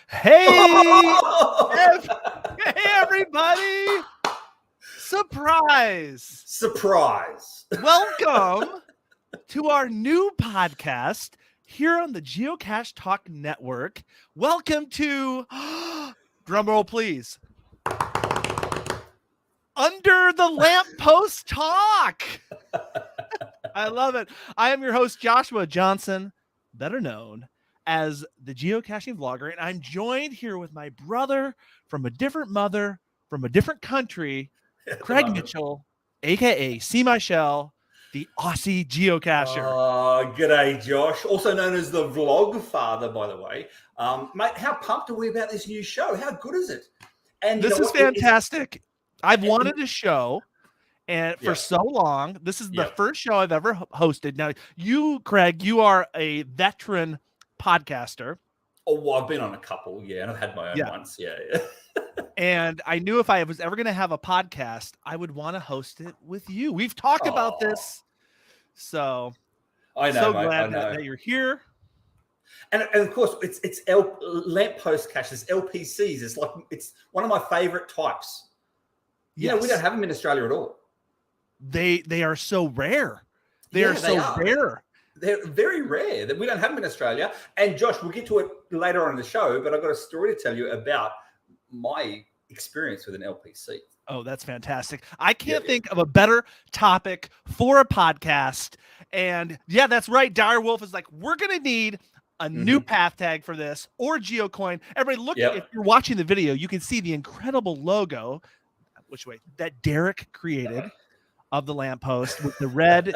Hey, hey, everybody! Surprise! Surprise! Welcome to our new podcast here on the Geocache Talk Network. Welcome to, drumroll please, Under the Lamppost Talk. I love it. I am your host, Joshua Johnson, better known as the geocaching vlogger, and I'm joined here with my brother from a different mother, from a different country, Craig Mitchell, aka C. Michelle, the Aussie geocacher. G'day, Josh. Also known as the Vlog Father, by the way. Mate, how pumped are we about this new show? How good is it? And this is fantastic. I've wanted a show. And for so long, this is the first show I've ever hosted. Now, you, Craig, you are a veteran podcaster. Oh, well, I've been on a couple, and I've had my own once, And I knew if I was ever going to have a podcast, I would want to host it with you. We've talked about this, so I know, so mate, glad that you're here. And of course, it's lamppost caches, LPCs. It's one of my favorite types. Yeah, we don't have them in Australia at all. They are so rare. They are so rare. They're very rare. We don't have them in Australia. And Josh, we'll get to it later on in the show, but I've got a story to tell you about my experience with an LPC. Oh, that's fantastic. I can't think of a better topic for a podcast. And yeah, that's right. Dire Wolf is like, we're going to need a new path tag for this or GeoCoin. Everybody look, if you're watching the video, you can see the incredible logo, that Derek created of the lamppost with the red.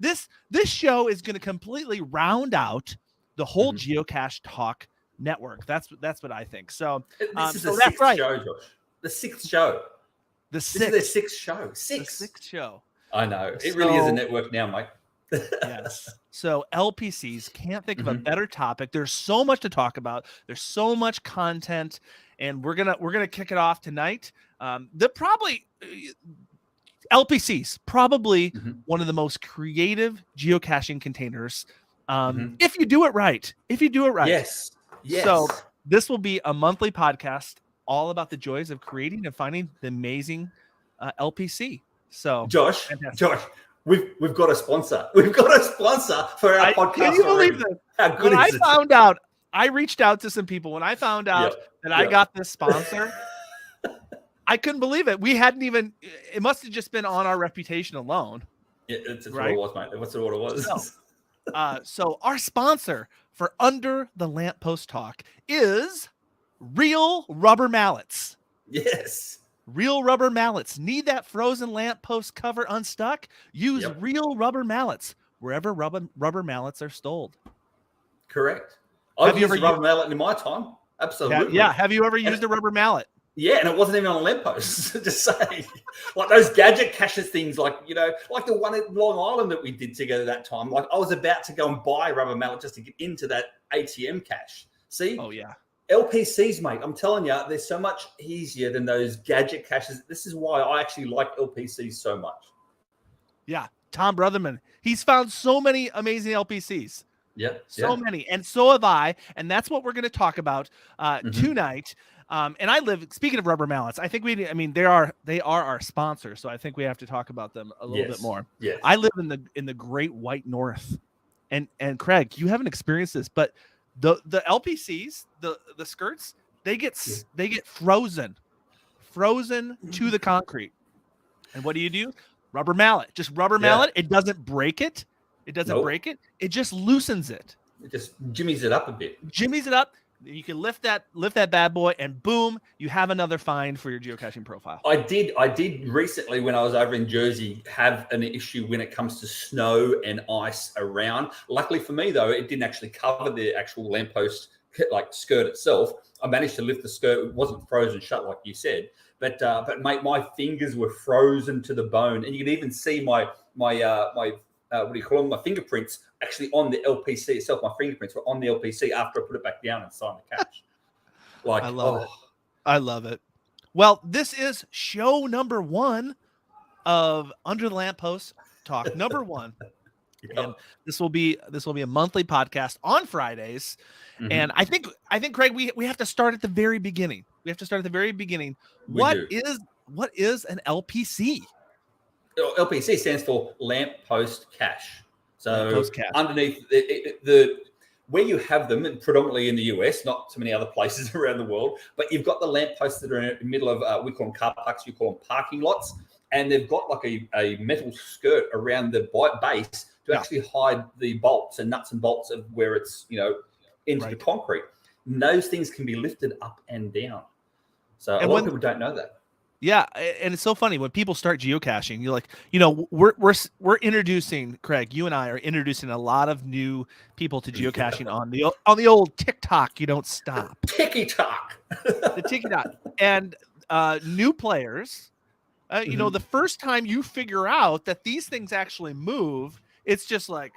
This show is going to completely round out the whole Geocache Talk network. That's what I think. So this is the sixth show, Josh. The sixth show. This is their sixth show. The sixth show. I know. It really is a network now, mate. Yes. So LPCs, can't think of a better topic. There's so much to talk about. There's so much content, and we're gonna kick it off tonight. LPCs, probably one of the most creative geocaching containers. If you do it right. Yes. So this will be a monthly podcast all about the joys of creating and finding the amazing LPC. So Josh, we've got a sponsor. We've got a sponsor for our podcast. Can you believe this? How good when is I found out, I reached out to some people. When I found out that I got this sponsor, I couldn't believe it. We hadn't even, it must have just been on our reputation alone. Yeah, that's what it was, mate. That's what it was. So our sponsor for Under the Lamppost Talk is Real Rubber Mallets. Yes. Real rubber mallets. Need that frozen lamppost cover unstuck? Use Real Rubber Mallets wherever rubber mallets are stored. Correct. I've used a rubber mallet in my time. Absolutely. Yeah. Have you ever used a rubber mallet? Yeah, and it wasn't even on a lamppost. Just say, like those gadget caches things, like the one at Long Island that we did together that time. Like I was about to go and buy a rubber mallet just to get into that ATM cache. See? Oh yeah. LPCs, mate. I'm telling you, they're so much easier than those gadget caches. This is why I actually like LPCs so much. Yeah, Tom Brotherman. He's found so many amazing LPCs. So many, and so have I. And that's what we're going to talk about tonight. And I live. Speaking of rubber mallets, I think they are our sponsor, so I think we have to talk about them a little bit more. Yes. I live in the Great White North, and Craig, you haven't experienced this, but the LPCs, the skirts, they get frozen to the concrete. And what do? Rubber mallet, just rubber mallet. It doesn't break it. It just loosens it. It just jimmies it up a bit. You can lift that bad boy, and boom, you have another find for your geocaching profile. I did recently, when I was over in Jersey, have an issue when it comes to snow and ice around. Luckily for me, though, it didn't actually cover the actual lamppost skirt itself. I managed to lift the skirt. It wasn't frozen shut like you said, but mate, my fingers were frozen to the bone, and you can even see my what do you call them? My fingerprints actually on the LPC itself. My fingerprints were on the LPC after I put it back down and signed the cache. I love it. I love it. Well, this is show number 1 of Under the Lamppost Talk. Number 1. And this will be a monthly podcast on Fridays. And I think Craig, we have to start at the very beginning. What is an LPC? LPC stands for Lamppost Cache. So Lamppost Cache. underneath the where you have them, and predominantly in the US, not too many other places around the world, but you've got the lampposts that are in the middle of, we call them car parks, you call them parking lots, and they've got like a metal skirt around the base to actually hide the bolts and nuts and bolts of where it's, into the concrete. And those things can be lifted up and down. So a lot of people don't know that. Yeah, and it's so funny when people start geocaching. You're like, we're introducing, Craig. You and I are introducing a lot of new people to geocaching on the old TikTok. You don't stop. TikTok. The TikTok and new players. The first time you figure out that these things actually move, it's just like,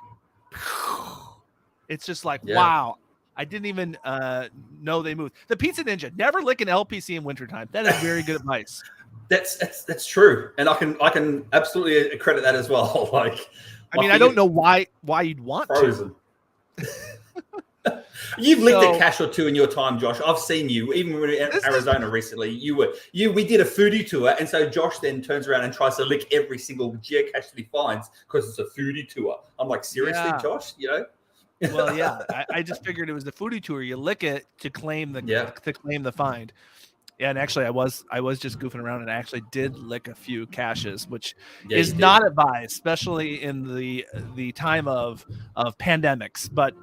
wow. I didn't even know they moved. The Pizza Ninja, never lick an LPC in wintertime. That is very good advice. That's true, and I can absolutely credit that as well. I don't know why you'd want frozen. To. You've licked a cache or two in your time, Josh. I've seen you, even when we were in Arizona recently. We did a foodie tour, and so Josh then turns around and tries to lick every single geocache that he finds because it's a foodie tour. I'm like, seriously, Josh? Well, yeah. I just figured it was the foodie tour. You lick it to claim the find. Yeah, and actually, I was just goofing around, and I actually did lick a few caches, which is not advised, especially in the time of pandemics. But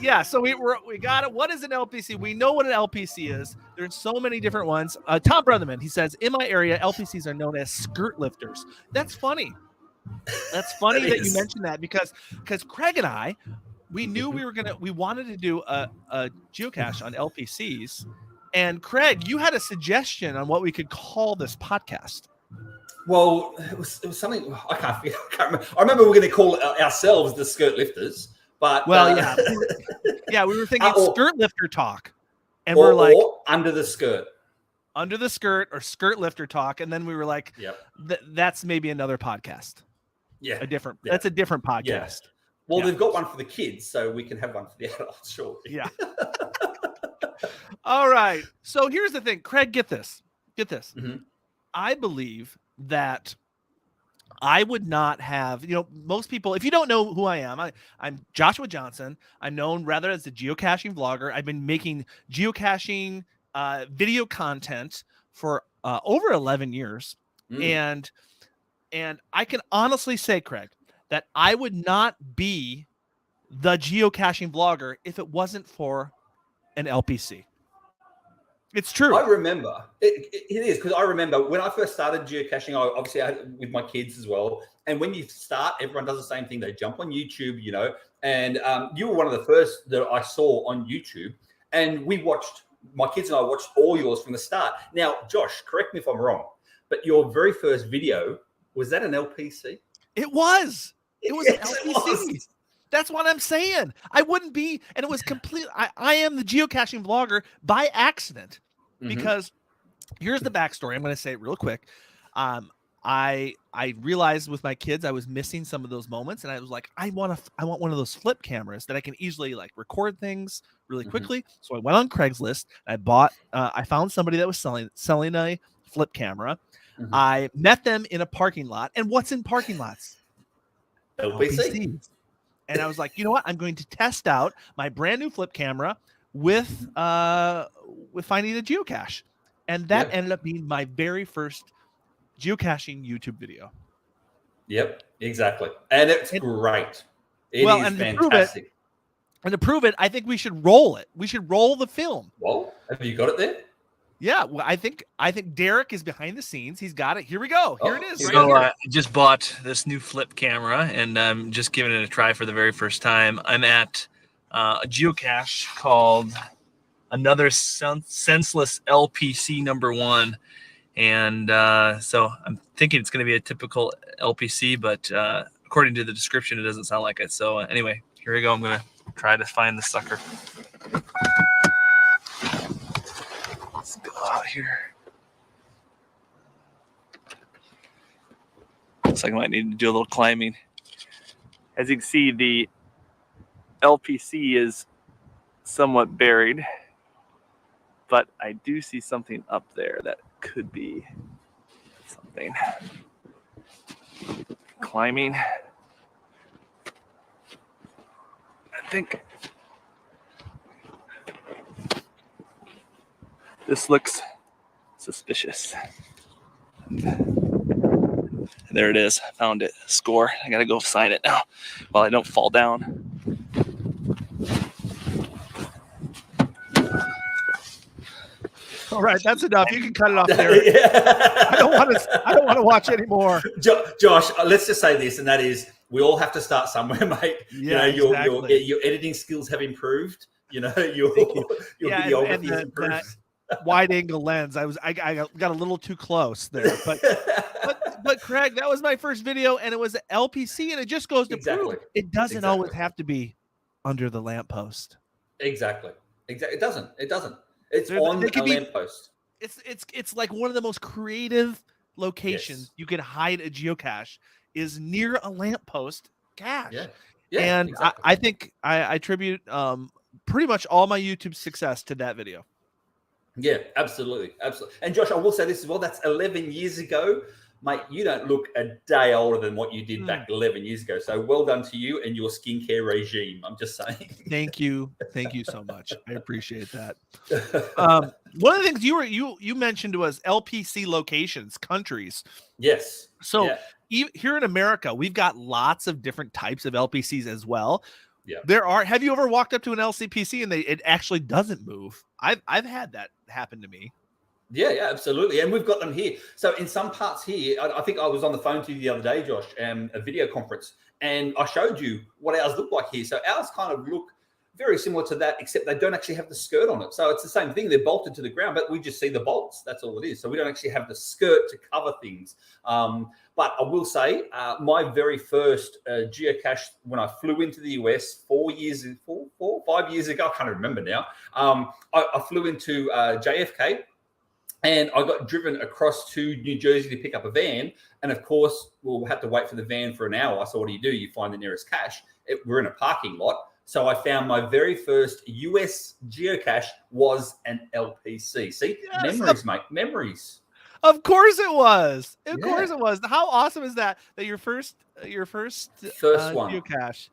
yeah. So we got it. What is an LPC? We know what an LPC is. There's so many different ones. Tom Brotherman, he says, in my area, LPCs are known as skirt lifters. That's funny. That's funny that you mentioned that because Craig and I, we knew we wanted to do a geocache on LPCs, and Craig, you had a suggestion on what we could call this podcast. Well, it was something I can't remember. I remember we were going to call ourselves the skirt lifters, but we were thinking skirt lifter talk, and we're like under the skirt or skirt lifter talk, and then we were like, that's maybe another podcast. Yeah, that's a different podcast. Yeah. Well, they've got one for the kids, so we can have one for the adults, sure. Yeah. All right. So here's the thing, Craig. Get this. Mm-hmm. I believe that I would not have. Most people, if you don't know who I am, I'm Joshua Johnson. I'm known rather as the geocaching vlogger. I've been making geocaching video content for over 11 years, and I can honestly say, Craig, that I would not be the geocaching vlogger if it wasn't for an LPC. It's true. I remember it is because I remember when I first started geocaching. I had with my kids as well. And when you start, everyone does the same thing. They jump on YouTube, and you were one of the first that I saw on YouTube. And my kids and I watched all yours from the start. Now, Josh, correct me if I'm wrong, but your very first video, was that an LPC? It was. It was an LPC. That's what I'm saying. I wouldn't be, and it was complete. I am the geocaching vlogger by accident because here's the backstory. I'm going to say it real quick. I realized with my kids I was missing some of those moments, and I was like, I want one of those flip cameras that I can easily record things really quickly. So I went on Craigslist. I found somebody that was selling a flip camera. I met them in a parking lot, and what's in parking lots? LPCs. And I was like, you know what? I'm going to test out my brand new flip camera with finding a geocache. And that ended up being my very first geocaching YouTube video. Yep, exactly. And it's great. It is fantastic. To prove it, I think we should roll it. We should roll the film. Well, have you got it there? Yeah, well, I think Derek is behind the scenes. He's got it. Here we go. Here it is. So I just bought this new flip camera, and I'm just giving it a try for the very first time. I'm at a geocache called Another Senseless LPC #1, and so I'm thinking it's going to be a typical LPC, but according to the description, it doesn't sound like it. So anyway, here we go. I'm going to try to find the sucker. Let's go out here. Looks like I might need to do a little climbing. As you can see, the LPC is somewhat buried, but I do see something up there that could be something. Climbing. I think this looks suspicious. There it is. I found it. Score. I gotta go sign it now while I don't fall down. All right, that's enough. You can cut it off there. Yeah. I don't want to watch anymore. Josh, let's just say this, and that is, we all have to start somewhere, mate. Yeah, exactly. Your editing skills have improved. Your videography has improved. Wide angle lens. I got a little too close there, but Craig, that was my first video, and it was LPC, and it just goes to prove it doesn't always have to be under the lamppost. Exactly. It doesn't. It's on a lamppost. It's like one of the most creative locations you could hide a geocache is near a lamppost cache. Yeah, and exactly. I think I attribute pretty much all my YouTube success to that video. Yeah, absolutely. And Josh, I will say this as well. That's 11 years ago. Mate, you don't look a day older than what you did back 11 years ago. So well done to you and your skincare regime. I'm just saying. Thank you so much. I appreciate that. One of the things you mentioned was LPC locations, countries. Yes. So here in America, we've got lots of different types of LPCs as well. Yeah. Have you ever walked up to an LCPC and it actually doesn't move? I've had that happen to me. Yeah, absolutely. And we've got them here. So in some parts here, I think I was on the phone to you the other day, Josh, a video conference, and I showed you what ours look like here. So ours kind of look very similar to that, except they don't actually have the skirt on it. So it's the same thing. They're bolted to the ground, but we just see the bolts. That's all it is. So we don't actually have the skirt to cover things. But I will say my very first geocache, when I flew into the US 5 years ago, I can't remember now. I flew into JFK. And I got driven across to New Jersey to pick up a van. And of course, we'll have to wait for the van for an hour. So what do? You find the nearest cache. We're in a parking lot. So I found my very first US geocache was an LPC. See, memories, mate, memories. Of course it was. Of course it was. How awesome is that your first one geocache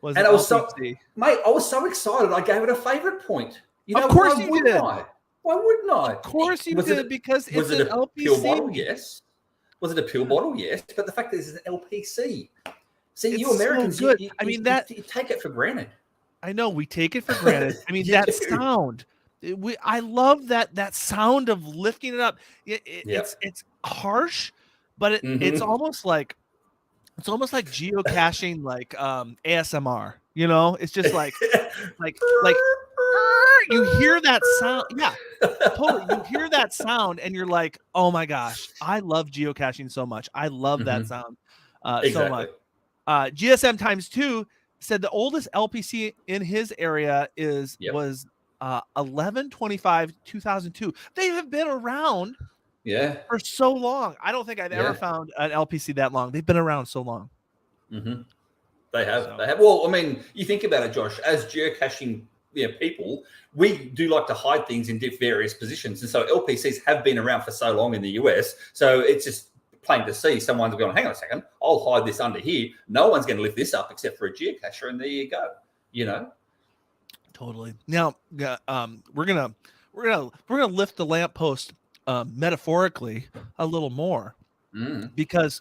was an LPC. Mate, I was so excited. I gave it a favorite point. Of course you did. Why wouldn't I? Of course you did, because it's an LPC. Pill bottle? Yes. Was it a pill bottle? Yes. But the fact is, it's an LPC. See, you Americans, so you take it for granted. I know, we take it for granted. I mean, that sound. I love that sound of lifting it up. It's harsh, but it's almost like geocaching, like ASMR. You know, it's just like you hear that sound. Yeah, totally. You hear that sound and you're like, oh my gosh, I love geocaching so much. I love that sound so much. GSM times 2 said the oldest LPC in his area was 11/25/2002. They have been around for so long. I don't think I've ever found an LPC that long. They've been around so long. They have. Well, I mean, you think about it, Josh, as geocaching people, we do like to hide things in various positions. And so LPCs have been around for so long in the US. So it's just plain to see someone's going, hang on a second, I'll hide this under here. No one's going to lift this up except for a geocacher. And there you go. You know? Totally. Now, we're gonna lift the lamppost metaphorically a little more because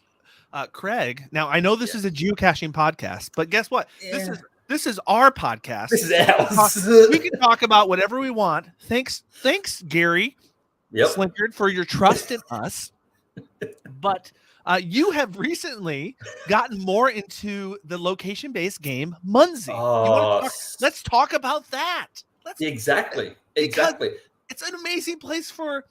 Craig. Now, I know this is a geocaching podcast, but guess what? This is our podcast. This is ours. We can talk about whatever we want. Thanks, Gary Slinkard, for your trust in us. But you have recently gotten more into the location-based game Munzee. Let's talk about that. Exactly. It's an amazing place for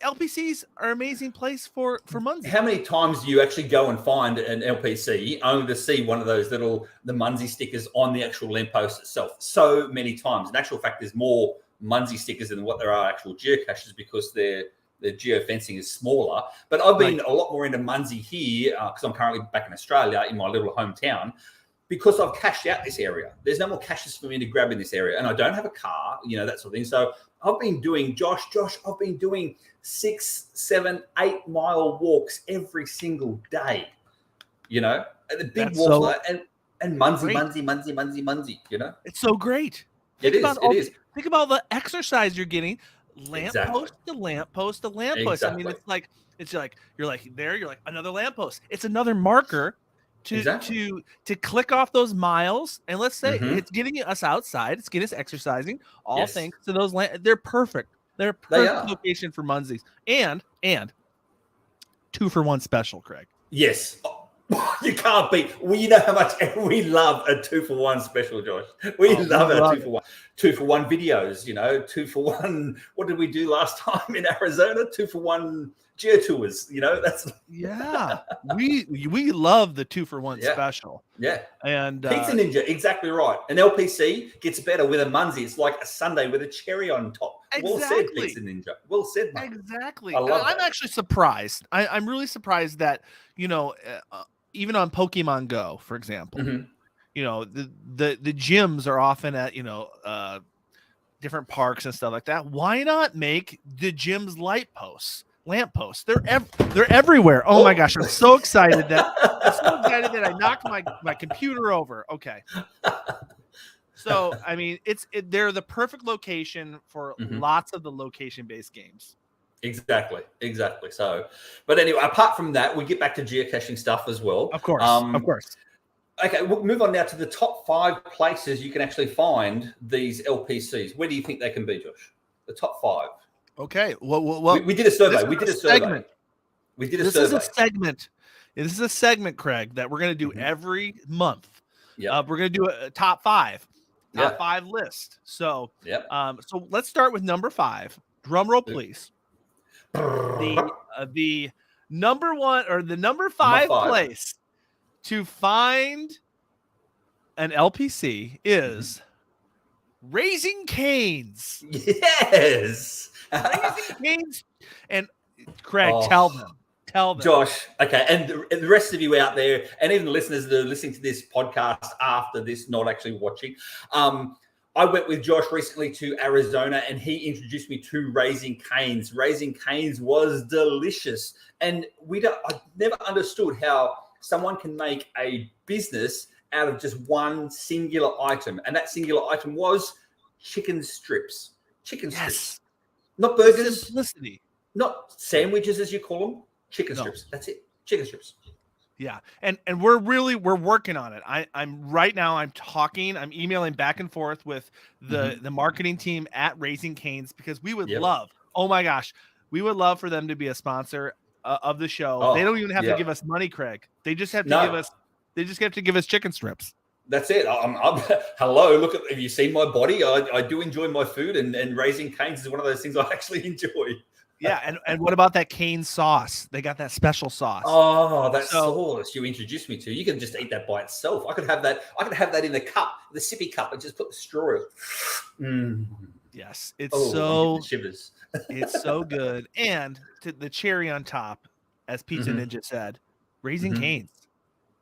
LPCs are an amazing place for Munzee. How many times do you actually go and find an LPC only to see one of those the Munzee stickers on the actual lamppost itself? So many times. In actual fact, there's more Munzee stickers than what there are actual geocaches because the geofencing is smaller. But I've been a lot more into Munzee here because I'm currently back in Australia in my little hometown, because I've cashed out this area. There's no more caches for me to grab in this area, and I don't have a car, that sort of thing. So I've been doing, Josh, I've been doing 6, 7, 8 mile walks every single day. And the big walks and Munzee. It's so great. It is. Think about the exercise you're getting. Lamppost to lamppost to lamppost. Exactly. I mean, it's like you're like another lamppost. It's another marker to click off those miles. And let's say it's getting us outside. It's getting us exercising. All thanks to those they're perfect. They're a perfect location for Munzees. And 2-for-1 special, Craig. Yes. You can't beat. You know how much we love a 2-for-1 special, Josh. We love our 2-for-1. 2-for-1 videos, 2-for-1. What did we do last time in Arizona? 2-for-1 geotours. That's we love the 2-for-1 special. Yeah. And Pizza Ninja, exactly right. An LPC gets better with a Munzee. It's like a sundae with a cherry on top. Exactly. Well said, Pizza Ninja. Well said, mate. Exactly. I'm actually surprised. I'm really surprised that even on Pokemon Go, for example, the gyms are often at different parks and stuff like that. Why not make the gyms lampposts? They're everywhere. Oh my gosh, I'm so excited that I knocked my computer over. Okay. So I mean, they're the perfect location for lots of the location-based games. Exactly. So, but anyway, apart from that, we get back to geocaching stuff as well. Of course. Okay, we'll move on now to the top 5 places you can actually find these LPCs. Where do you think they can be, Josh? The top 5. Okay. Well, we did a survey. This is a segment. This is a segment, Craig, that we're going to do every month. Yeah. We're going to do a top 5 list. So, so let's start with number 5. Drum roll, please. The number 1 or the number 5 place to find an LPC is Raising Canes. Yes. Raising Canes. And Craig, tell them. Josh, okay, and the rest of you out there, and even the listeners that are listening to this podcast after this, not actually watching, I went with Josh recently to Arizona, and he introduced me to Raising Canes. Raising Canes was delicious, and I never understood how someone can make a business out of just one singular item, and that singular item was chicken strips. Strips, not burgers, simplicity, not sandwiches as you call them. Chicken strips. That's it. Chicken strips. Yeah. And we're working on it. I'm right now, I'm emailing back and forth with the marketing team at Raising Canes, because we would love, oh my gosh, we would love for them to be a sponsor of the show. They don't even have to give us money, Craig. They just have to give us chicken strips. That's it. Hello. Look, have you seen my body? I do enjoy my food, and Raising Canes is one of those things I actually enjoy. Yeah, and what about that cane sauce? They got that special sauce. Oh, that sauce you introduced me to. You can just eat that by itself. I could have that. In the cup, the sippy cup, and just put the straw in. Yes, it's shivers. It's so good, and the cherry on top, as Pizza Ninja said, Raising Canes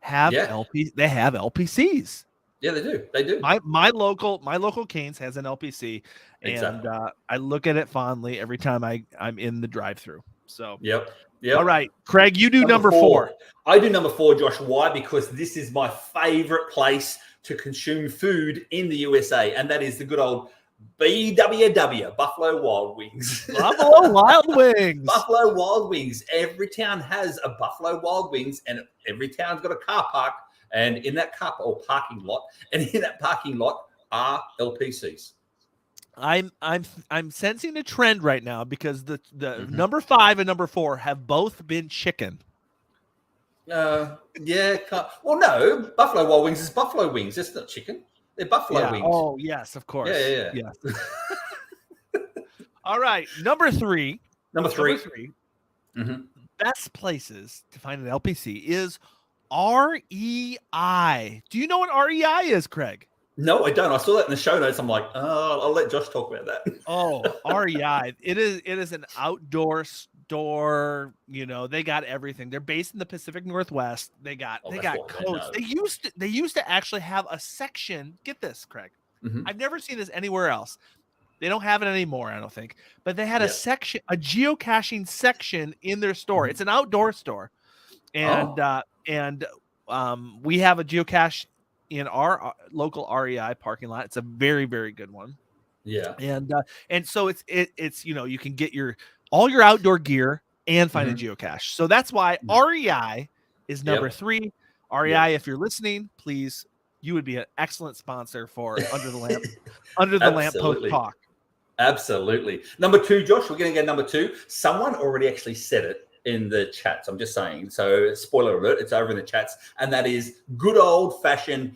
have They have LPCs. Yeah, they do. They do. My local Canes has an LPC, and I look at it fondly every time I'm in the drive-through. So yep. All right, Craig, you do number 4. I do number 4, Josh. Why? Because this is my favorite place to consume food in the USA, and that is the good old BWW, Buffalo Wild Wings. Buffalo Wild Wings. Buffalo Wild Wings. Every town has a Buffalo Wild Wings, and every town's got a car park. And in that parking lot are LPCs. I'm sensing a trend right now, because the number 5 and number 4 have both been chicken. Well, no, Buffalo Wild Wings is buffalo wings. It's not chicken. They're buffalo wings. Oh, yes, of course. Yeah. All right, number 3. Number three. Best places to find an LPC is REI. Do you know what REI is, Craig? No, I don't. I saw that in the show notes. I'm like, I'll let Josh talk about that. Oh, REI. It is an outdoor outdoor. They got everything. They're based in the Pacific Northwest. They got coats. They used to actually have a section. Get this, Craig. Mhm. I've never seen this anywhere else. They don't have it anymore, I don't think. But they had a section, a geocaching section in their store. It's an outdoor store, and we have a geocache in our local REI parking lot. It's a very, very good one. Yeah. And so it's you can get all your outdoor gear and find a geocache. So that's why REI is number 3. REI, if you're listening, please, you would be an excellent sponsor for Under the Lamppost Talk. Absolutely. Number 2, Josh, we're going to go number 2. Someone already actually said it in the chats. I'm just saying. So spoiler alert, it's over in the chats. And that is good old fashioned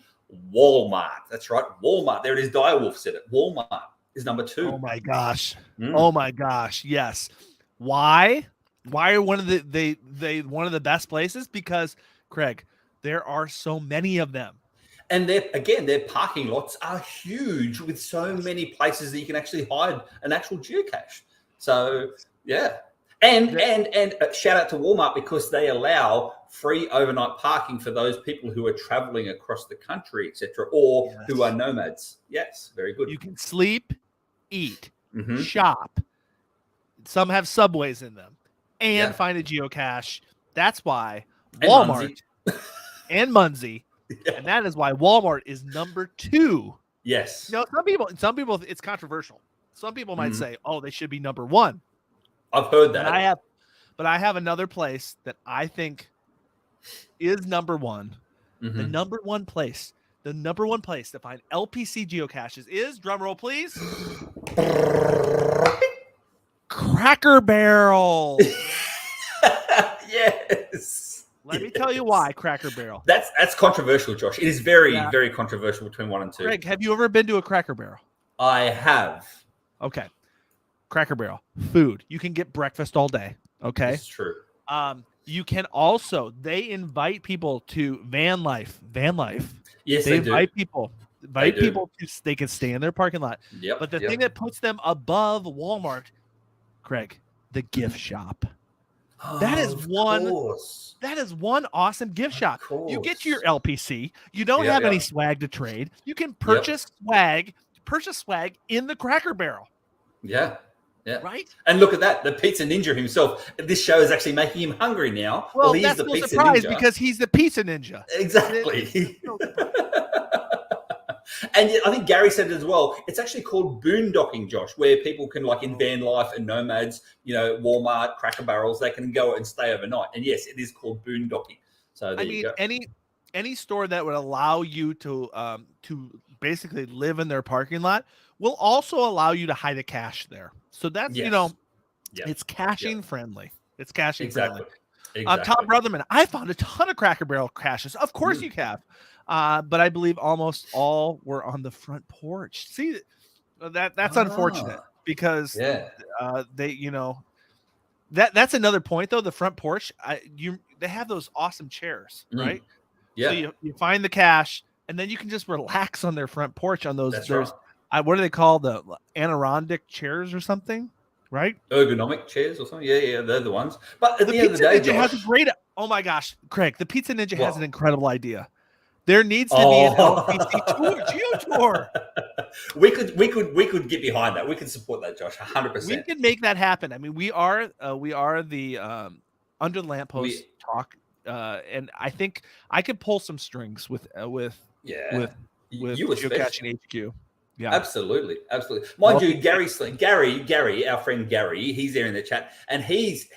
Walmart. That's right. Walmart. There it is. Direwolf said it. Walmart is number 2. Oh my gosh. Oh my gosh. Yes. Why are one of one of the best places? Because, Craig, there are so many of them. And their parking lots are huge with so many places that you can actually hide an actual geocache. So yeah. And shout out to Walmart because they allow free overnight parking for those people who are traveling across the country, etc., or who are nomads. Yes, very good. You can sleep, eat, shop. Some have subways in them, and find a geocache. That's why Walmart and Munzee, and that is why Walmart is number 2. Yes. Some people, it's controversial. Some people might say, "Oh, they should be number 1." I've heard that. But I have another place that I think is number 1. The number one place to find LPC geocaches is, drumroll please, Cracker Barrel. Yes. Let me tell you why Cracker Barrel. That's controversial, Josh. It is very, very controversial between 1 and 2. Greg, have you ever been to a Cracker Barrel? I have. Okay. Cracker Barrel. Food. You can get breakfast all day. Okay. It's true. You can also, they invite people to van life. Yes, they do. invite people. They can stay in their parking lot. Yep. But the thing that puts them above Walmart, Craig, the gift shop. That is one awesome gift shop. You get your LPC. You don't have any swag to trade. You can purchase swag in the Cracker Barrel. Yeah. Yeah. Right. And look at that. The Pizza Ninja himself. This show is actually making him hungry now. Well, he's that's the no Pizza surprise Ninja. because he's the Pizza Ninja. Exactly. And I think Gary said it as well. It's actually called boondocking, Josh, where people can, like in van life and nomads, Walmart, Cracker Barrels, they can go and stay overnight. And yes, it is called boondocking. So there you go. Any store that would allow you to basically live in their parking lot will also allow you to hide a cache there. So that's it's caching friendly. It's caching friendly. Exactly. Tom Brotherman, I found a ton of Cracker Barrel caches. Of course you have. But I believe almost all were on the front porch. See, that's unfortunate because they, that's another point though. The front porch, they have those awesome chairs, right? Yeah. So you find the cache and then you can just relax on their front porch on those. That's what do they call the Adirondack chairs or something? Right? Ergonomic chairs or something. Yeah, they're the ones. But at the end of the day, Ninja has a great. Oh my gosh, Craig! The Pizza Ninja has an incredible idea. There needs to be an LPC Geo tour. We could get behind that. We can support that, Josh. 100%. We can make that happen. I mean, we are the Under the Lamppost Talk, and I think I could pull some strings with Geocaching HQ. Yeah, absolutely. Mind you, Gary, our friend Gary, he's there in the chat, and he's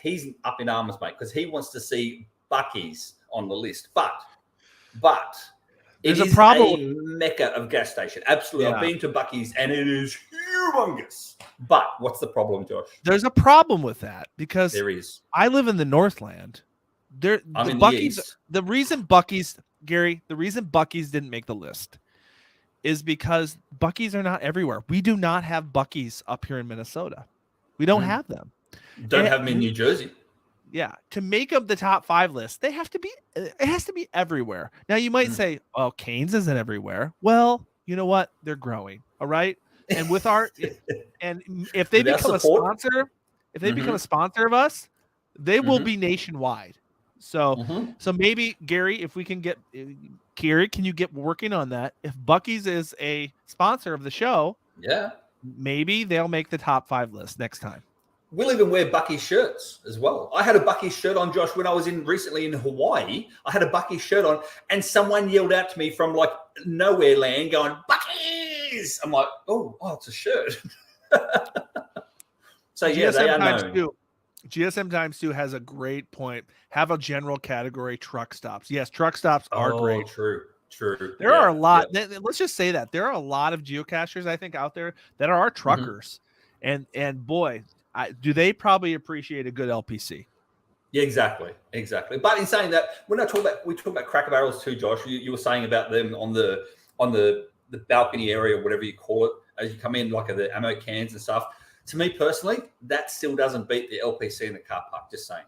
up in arms, mate, because he wants to see Buc-ee's on the list. But there's it is a problem. A mecca of gas station. Absolutely, I've been to Buc-ee's, and it is humongous. But what's the problem, Josh? There's a problem with that because there is. I live in the Northland. The reason Buc-ee's didn't make the list is because Buc-ee's are not everywhere. We do not have Buc-ee's up here in Minnesota. We don't have them. Don't have them in New Jersey. Yeah, to make up the top 5 list, it has to be everywhere. Now you might say, "Oh, Cane's isn't everywhere." Well, you know what? They're growing. All right, and with our and if they become a sponsor, become a sponsor of us, they will be nationwide. So, so maybe Gary, if we can get Gary, can you get working on that? If Buc-ee's is a sponsor of the show, maybe they'll make the top 5 list next time. We'll even wear Buc-ee shirts as well. I had a Buc-ee shirt on, Josh, when I was recently in Hawaii. I had a Buc-ee shirt on, and someone yelled out to me from like nowhere land, going Buc-ee's. I'm like, oh, it's a shirt. So yeah, they are known. GSM Times 2 has a great point. Have a general category truck stops. Yes, truck stops are great. True. There are a lot. Let's just say that there are a lot of geocachers, I think, out there that are truckers, and boy, do they probably appreciate a good LPC. Yeah, exactly. But in saying that, we talk about Cracker Barrels too, Josh. You were saying about them on the balcony area, whatever you call it, as you come in, like the ammo cans and stuff. To me personally, that still doesn't beat the LPC in the car park. Just saying.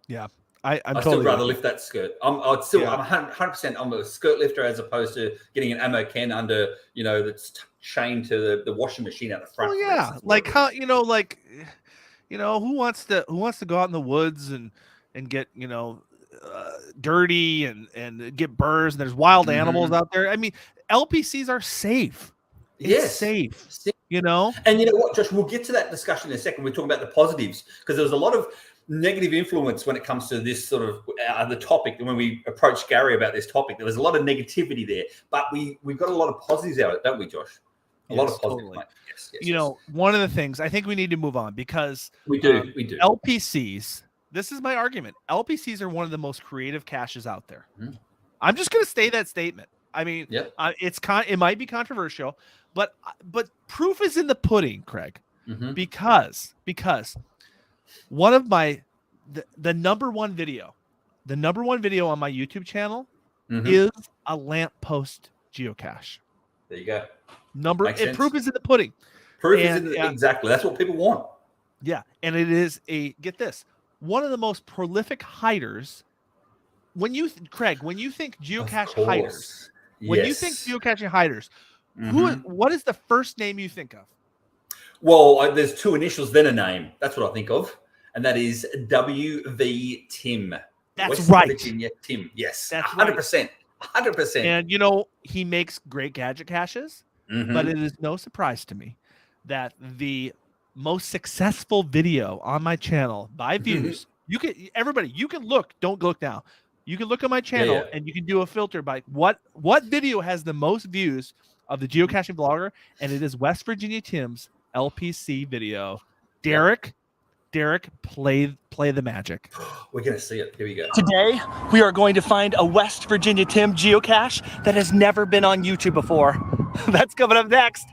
Yeah, I'm still rather lift that skirt. I'm 100%. I'm a skirt lifter as opposed to getting an ammo can under, that's chained to the washing machine out the front. Well, yeah, like how who wants to go out in the woods and get dirty and get burrs, and there's wild animals out there. I mean, LPCs are safe. It's safe. And you know what, Josh, we'll get to that discussion in a second. We're talking about the positives, because there's a lot of negative influence when it comes to this sort of the topic. And when we approached Gary about this topic, there was a lot of negativity there, but we've got a lot of positives out of it, don't we, Josh? A lot of positives, mate. Yes. One of the things I think we need to move on, because we do. LPCs, this is my argument. LPCs are one of the most creative caches out there. I'm just going to say that statement. I mean, it might be controversial, but proof is in the pudding, Craig, because one of the number one video on my YouTube channel is a Lamppost geocache. There you go. Proof is in the pudding. Exactly. That's what people want. Yeah, and it is get this, one of the most prolific hiders. When you think geocache hiders, when you think geocaching hiders, what is the first name you think of? Well, there's 2 initials, then a name. That's what I think of, and that is WV Tim. That's West right, Virginia Tim. Yes, that's 100%. 100%. And he makes great gadget caches, but it is no surprise to me that the most successful video on my channel by views, you can look. Don't look now. You can look on my channel and you can do a filter by what video has the most views of the geocaching blogger, and it is West Virginia Tim's LPC video. Derek, play the magic. We're going to see it. Here we go. Today, we are going to find a West Virginia Tim geocache that has never been on YouTube before. That's coming up next.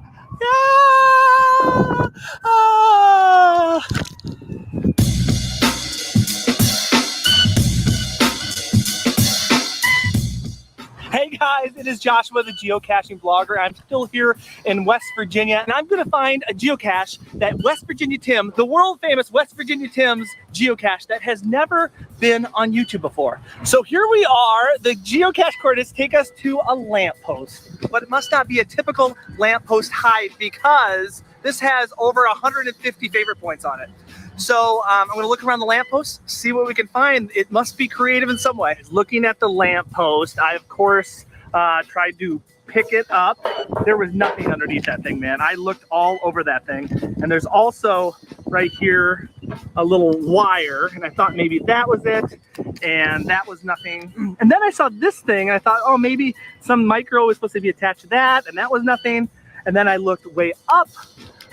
Hey guys, it is Joshua, the geocaching blogger. I'm still here in West Virginia, and I'm going to find a geocache that West Virginia Tim, the world famous West Virginia Tim's geocache, that has never been on YouTube before. So here we are. The geocache coordinates take us to a lamppost, but it must not be a typical lamppost hide, because this has over 150 favorite points on it. So I'm going to look around the lamppost, see what we can find. It must be creative in some way. Looking at the lamppost, I, of course, tried to pick it up. There was nothing underneath that thing, man. I looked all over that thing. And there's also right here a little wire, and I thought maybe that was it, and that was nothing. And then I saw this thing, and I thought, oh, maybe some micro is supposed to be attached to that, and that was nothing. And then I looked way up.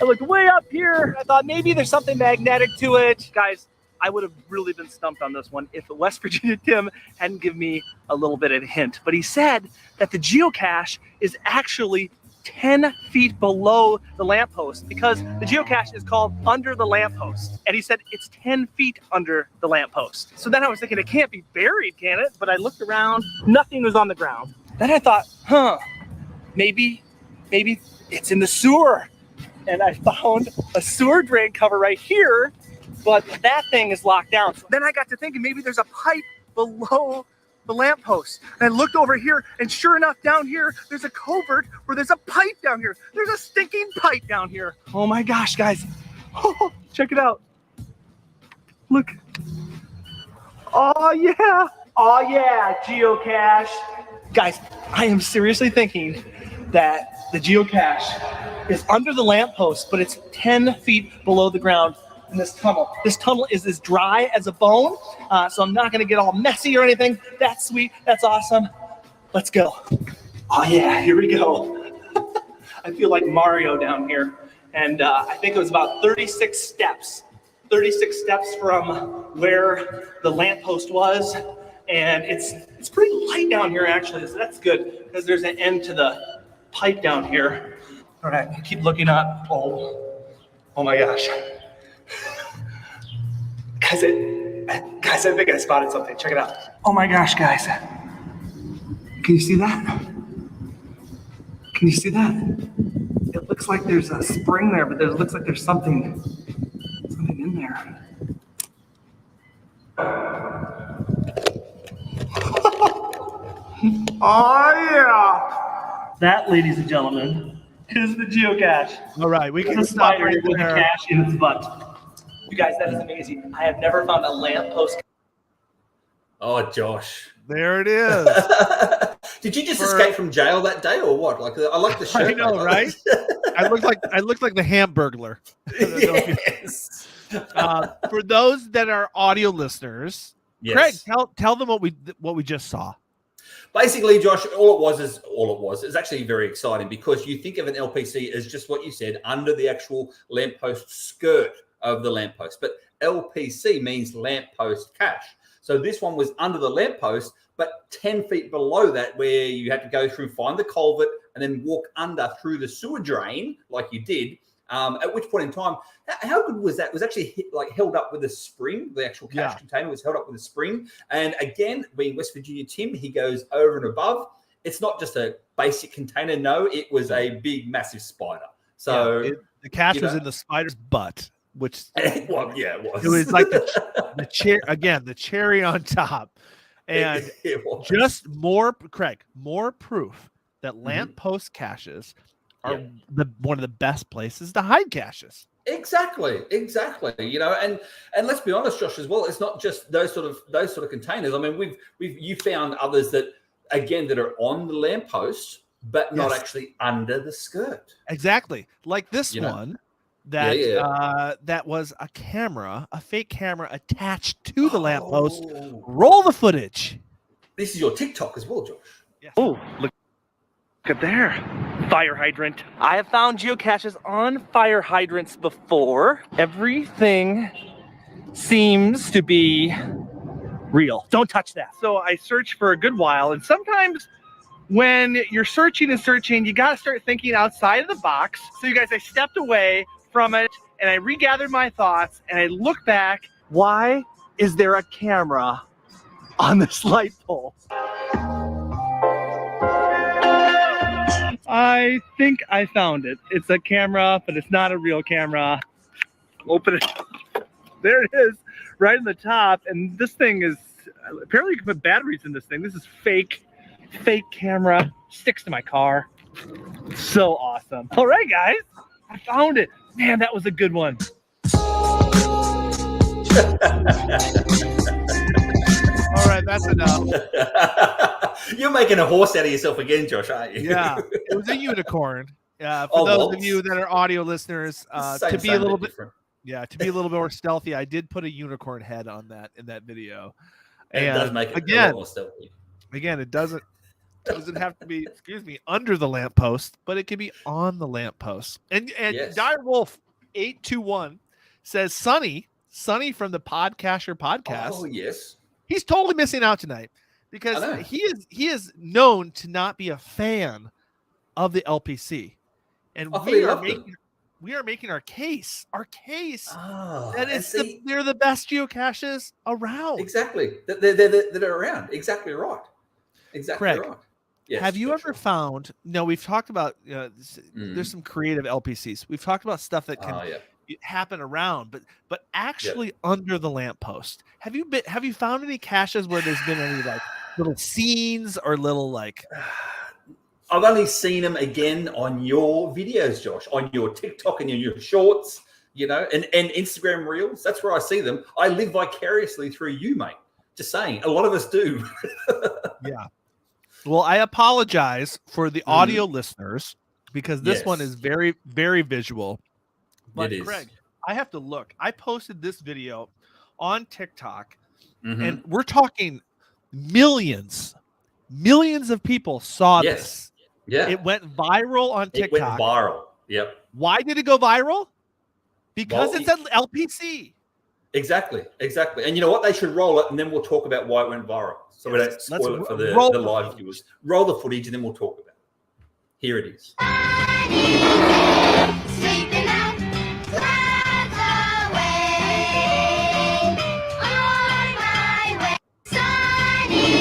I looked way up here. I thought maybe there's something magnetic to it. Guys, I would have really been stumped on this one if the West Virginia Tim hadn't given me a little bit of a hint. But he said that the geocache is actually 10 feet below the lamppost, because the geocache is called Under the Lamppost. And he said it's 10 feet under the lamppost. So then I was thinking, it can't be buried, can it? But I looked around, nothing was on the ground. Then I thought, maybe it's in the sewer. And I found a sewer drain cover right here, but that thing is locked down. So then I got to thinking, maybe there's a pipe below the lamppost. And I looked over here, and sure enough, down here, there's a covert where there's a pipe down here. There's a stinking pipe down here. Oh my gosh, guys. Oh, check it out. Look. Oh yeah. Oh yeah, geocache. Guys, I am seriously thinking that the geocache is under the lamppost, but it's 10 feet below the ground in this tunnel. This tunnel is as dry as a bone, so I'm not gonna get all messy or anything. That's sweet, that's awesome. Let's go. Oh yeah, here we go. I feel like Mario down here. And I think it was about 36 steps. 36 steps from where the lamppost was. And it's pretty light down here actually, so that's good because there's an end to the pipe down here. All right, keep looking up. Oh my gosh. Guys, I think I spotted something. Check it out. Oh my gosh, guys. Can you see that? Can you see that? It looks like there's a spring there, but it looks like there's something in there. Oh yeah! That, ladies and gentlemen, is the geocache. All right, we can The stop spider right with the there. cache in its butt. You guys, that is amazing. I have never found a lamppost. Oh, Josh. There it is. Did you just escape from jail that day or what? Like, I like the shirt. I know, mate. right? I look like the Hamburglar. Yes. For those that are audio listeners, Yes. Craig, tell them what we just saw. Basically, Josh, all it was. It's actually very exciting because you think of an LPC as just what you said, under the actual lamppost skirt of the lamppost. But LPC means lamppost cache. So this one was under the lamppost, but 10 feet below that, where you had to go through, find the culvert, and then walk under through the sewer drain like you did. At which point in time, how good was that? It was actually held up with a spring. The actual cache container was held up with a spring. And again, being West Virginia Tim, he goes over and above. It's not just a basic container. No, it was a big, massive spider. So the cache was in the spider's butt, which it was. It was like the chair again, the cherry on top, and it was. just more proof that lamppost caches are one of the best places to hide caches. Exactly. And let's be honest, Josh, as well. It's not just those sort of containers. I mean, you found others that are on the lamppost, but not actually under the skirt. Exactly, like this one. That was a fake camera attached to the lamppost. Roll the footage. This is your TikTok as well, Josh. Yes. Oh, look at there. Fire hydrant. I have found geocaches on fire hydrants before. Everything seems to be real. Don't touch that. So I searched for a good while, and sometimes when you're searching, you got to start thinking outside of the box. So you guys, I stepped away from it and I regathered my thoughts and I look back. Why is there a camera on this light pole? I think I found it. It's a camera, but it's not a real camera. Open it. There it is, right in the top. And this thing is, apparently you can put batteries in this thing. This is fake camera. Sticks to my car. So awesome. All right, guys, I found it. Man, that was a good one. All right, that's enough. You're making a horse out of yourself again, Josh, aren't you? Yeah, it was a unicorn. For those of you that are audio listeners, to be a little bit more stealthy, I did put a unicorn head on that in that video. And it does make it a lot more stealthy. Again, it doesn't have to be, under the lamppost, but it can be on the lamppost. And yes. Direwolf 821 says Sonny from the Podcaster podcast. Oh yes, he's totally missing out tonight because he is known to not be a fan of the LPC, and we are making our case. That they're the best geocaches around. Exactly, that are around. Exactly right. Craig, right. Yes, have you ever found? No, we've talked about. There's some creative LPCs. We've talked about stuff that can happen around, but actually under the lamppost. Have you found any caches where there's been any like little scenes or little like? I've only seen them again on your videos, Josh, on your TikTok and your shorts, and Instagram reels. That's where I see them. I live vicariously through you, mate. Just saying, a lot of us do. Yeah. Well, I apologize for the audio listeners because this one Yes. is very, very visual. But It is. Craig, I have to look. I posted this video on TikTok, Mhm. and we're talking millions of people saw Yes. this. Yeah. It went viral on It went TikTok. viral. Yep. Why did it go viral? Because Well, it's an LPC. Exactly. And you know what? They should roll it, and then we'll talk about why it went viral. So we Yes. don't spoil Let's it for the roll the live footage. viewers. Roll the footage, and then we'll talk about it. Here it is. Sleeping out, clouds away, on my way, sunny.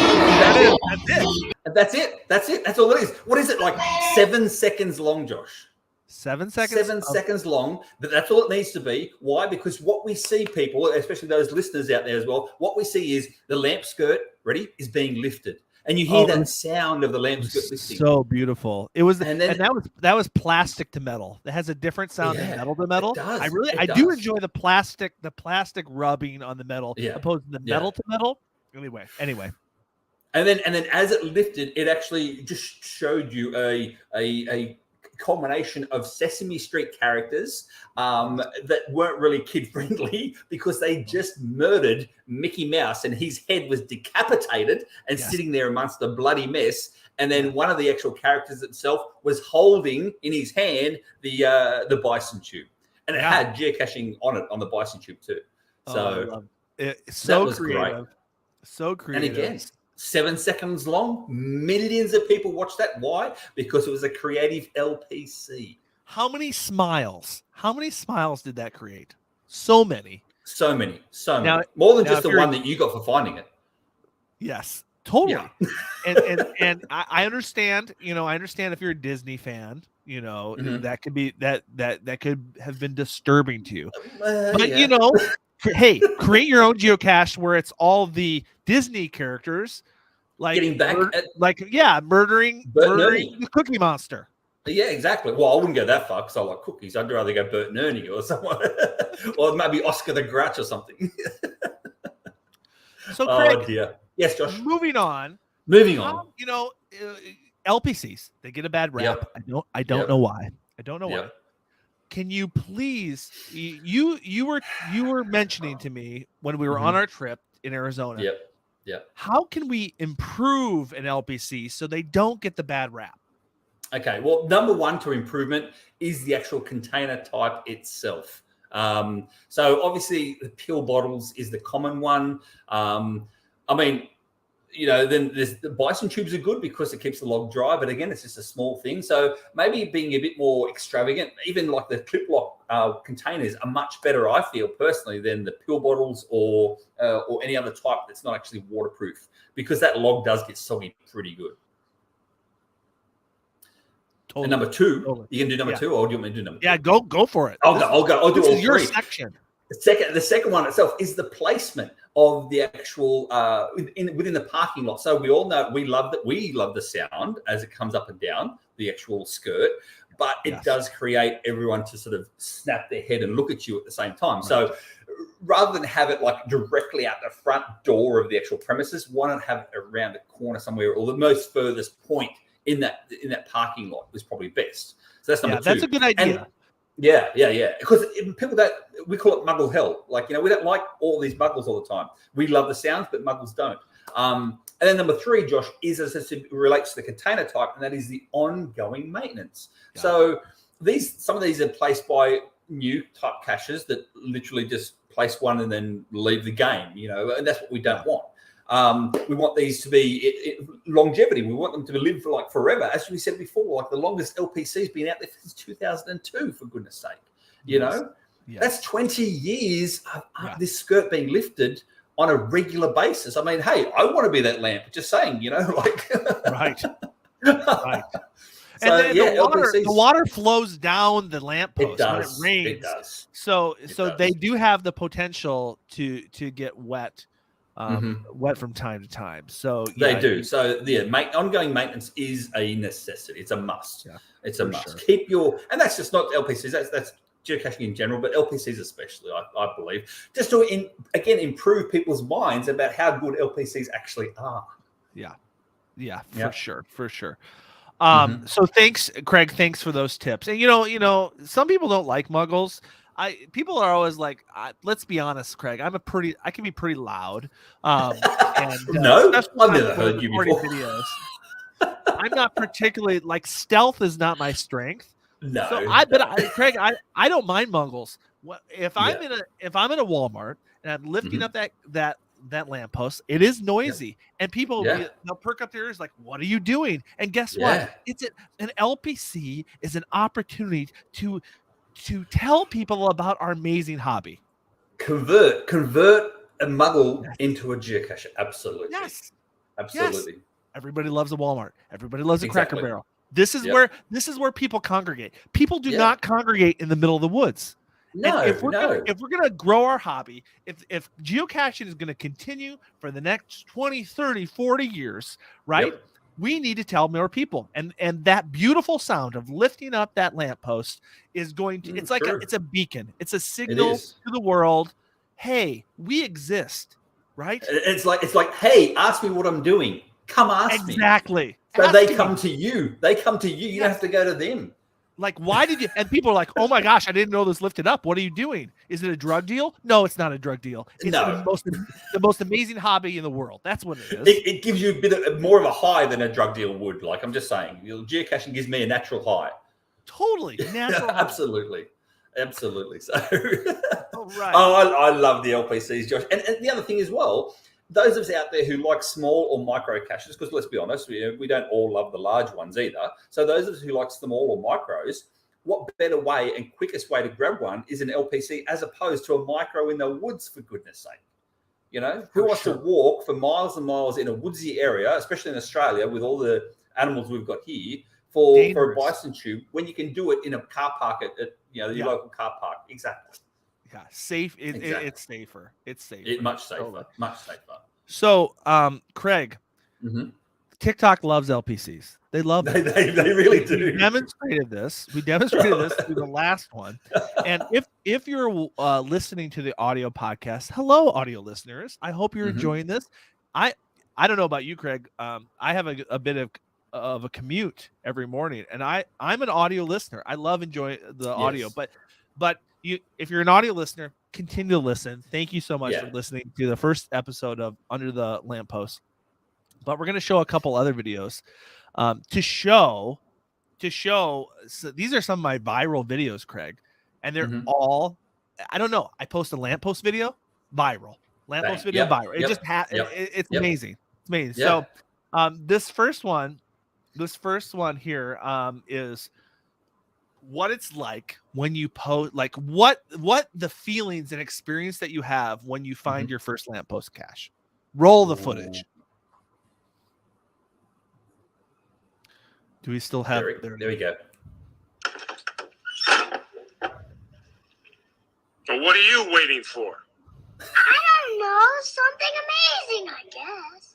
That's it. That's it. That's all it is. What is it, like 7 seconds long, Josh? 7 seconds. 7 seconds long. That's all it needs to be. Why? Because what we see, people, especially those listeners out there as well, what we see is the lamp skirt, ready, is being lifted. And you hear that sound of the lamp skirt lifting. So beautiful. It was, And and, then- that was plastic to metal. It has a different sound than Yeah, metal to metal. it does. I It do does. enjoy the plastic rubbing on the metal, Yeah. opposed to the Yeah. metal to metal. Anyway. And then as it lifted, it actually just showed you a culmination of Sesame Street characters that weren't really kid friendly because they just murdered Mickey Mouse, and his head was decapitated and sitting there amongst the bloody mess. And then one of the actual characters itself was holding in his hand the bison tube, and it had geocaching on it on the bison tube too. So it's so was great. creative. So creative. And again, 7 seconds long, millions of people watched that. Why? Because it was a creative LPC. How many smiles? How many smiles did that create? So many. So many. Now- More than now just if the you're- one that you got for finding it. Yes, totally. Yeah. and I understand. I understand if you're a Disney fan. Mhm. That could be that could have been disturbing to you. But Yeah. Hey, create your own geocache where it's all the Disney characters, like Getting back at murdering Bert and Ernie. the Cookie Monster. Yeah, exactly. Well, I wouldn't go that far because I like cookies. I'd rather go Bert and Ernie or someone, or maybe Oscar the Grouch or something. So, Craig, Oh dear. Yes, Josh. moving on. Moving on. LPCs, they get a bad rap. Yep. I don't Yep. know why. I don't know why. Yep. Can you please? You were mentioning to me when we were on Mhm. our trip in Arizona. Yep. Yep. How can we improve an LPC so they don't get the bad rap? Okay, well, number one to improvement is the actual container type itself. So obviously the pill bottles is the common one. I mean, then the bison tubes are good because it keeps the log dry, but again, it's just a small thing. So maybe being a bit more extravagant, even like the clip lock containers are much better, I feel personally, than the pill bottles or any other type that's not actually waterproof, because that log does get soggy pretty good. Totally. And number two, Totally. you can do number two, or do you want me to do number two? Yeah, go for it. I'll do This all is your three. section. The second one itself is the placement of the actual within the parking lot. So we all know we love the sound as it comes up and down the actual skirt, but it does create everyone to sort of snap their head and look at you at the same time. Right. So rather than have it like directly out the front door of the actual premises, why not have it around the corner somewhere, or the most furthest point in that parking lot is probably best. So that's number two. That's a good idea. And, yeah. Because people we call it muggle hell. Like, we don't like all these muggles all the time. We love the sounds, but muggles don't. And then number three, Josh, is as I said, relates to the container type, and that is the ongoing maintenance. Yeah. So some of these are placed by new type caches that literally just place one and then leave the game, and that's what we don't want. We want these to be longevity. We want them to live for like forever. As we said before, like the longest LPC has been out there since 2002, for goodness sake. That's 20 years of this skirt being lifted on a regular basis. I mean, hey, I want to be that lamp. Just saying, like. Right. Right. So, and then the water flows down the lamppost when it rains. It does. So they do have the potential to get wet. Wet from time to time. So they do. So ongoing maintenance is a necessity. It's a must. Yeah, it's a must. Sure. And that's just not LPCs. That's geocaching in general, but LPCs especially, I believe, just to improve people's minds about how good LPCs actually are. Yeah, Yeah. for sure. Mhm. So thanks, Craig. Thanks for those tips. And some people don't like muggles. People are always like, let's be honest, Craig. I can be pretty loud. And No, especially I've when never I'm heard you recording before. videos. I'm not particularly like stealth is not my strength. No, So no. Craig, I don't mind muggles. What if I'm Yeah. in a Walmart and I'm lifting Mhm. up that lamppost, it is Yep. noisy, and people Yeah. they'll perk up their ears like, "What are you doing?" And guess what? Yeah. An LPC is an opportunity to tell people about our amazing hobby. Convert a muggle Yes. into a geocacher. Absolutely. Yes. Absolutely. Everybody loves a Walmart. Everybody loves a Cracker Exactly. Barrel. This is Yep. where people congregate. People do Yeah. not congregate in the middle of the woods. And No, if we're no. gonna grow our hobby, if geocaching is gonna continue for the next 20, 30, 40 years, right? Yep. We need to tell more people. And that beautiful sound of lifting up that lamppost is going to it's like True. it's a beacon. It's a It signal is. to the world, hey, we exist, right? It's like, hey, ask me what I'm doing. Come ask me. Exactly. So Ask they me. come to you. They come to you. You don't Yes. have to go to them. Like, why did you? And people are like, "Oh my gosh, I didn't know this lifted up. What are you doing? Is it a drug deal?" No, it's not a drug deal. It's No. the most amazing hobby in the world. That's what it is. It gives you a bit more of a high than a drug deal would. Like I'm just saying, geocaching gives me a natural high. Totally natural. hobby. Absolutely. So, Oh, right. I love the LPCs, Josh. And the other thing as well, those of us out there who like small or micro caches, because let's be honest, we don't all love the large ones either. So those of us who like small or micros, what better way and quickest way to grab one is an LPC as opposed to a micro in the woods, for goodness sake. Who wants to walk for miles and miles in a woodsy area, especially in Australia with all the animals we've got here, for a Dangerous. bison tube when you can do it in a car park at your local car park? Exactly. Yeah, safe. Exactly. It's safer. It's safer. Much safer. Totally. Much safer. So, Craig, Mhm. TikTok loves LPCs. They love them. They really do. We demonstrated this through the last one. And if you're listening to the audio podcast, hello, audio listeners. I hope you're enjoying this. I don't know about you, Craig. I have a bit of a commute every morning, and I'm an audio listener. I love enjoying the audio, but if you're an audio listener, continue to listen. Thank you so much for listening to the first episode of Under the Lamppost. But we're going to show a couple other videos to show. So these are some of my viral videos, Craig, and they're all. I don't know. I post a lamppost video, viral. Lamppost video, viral. It just it's amazing. It's amazing. Yeah. So this first one here is what it's like when you post, like what the feelings and experience that you have when you find your first lamppost cache. Roll the footage. Do we still have there we go. So what are you waiting for? I don't know. Something amazing, I guess.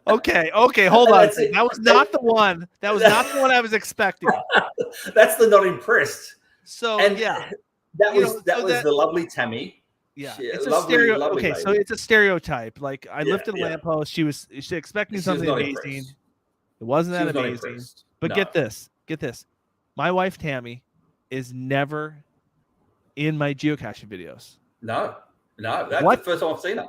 Okay, hold on. That's it. That was not the one. That was not the one I was expecting. That's the not impressed. So And yeah, that You was know, that so was that- the lovely Tammy. yeah. She- It's lovely, a stereo. lovely Okay, lady. so it's a stereotype. Like I lifted a yeah. lamppost. She was expecting She was something not amazing. impressed. It wasn't She that was not amazing. impressed. But No. get this. My wife Tammy is never in my geocaching videos. No, that's What? the first time I've seen her.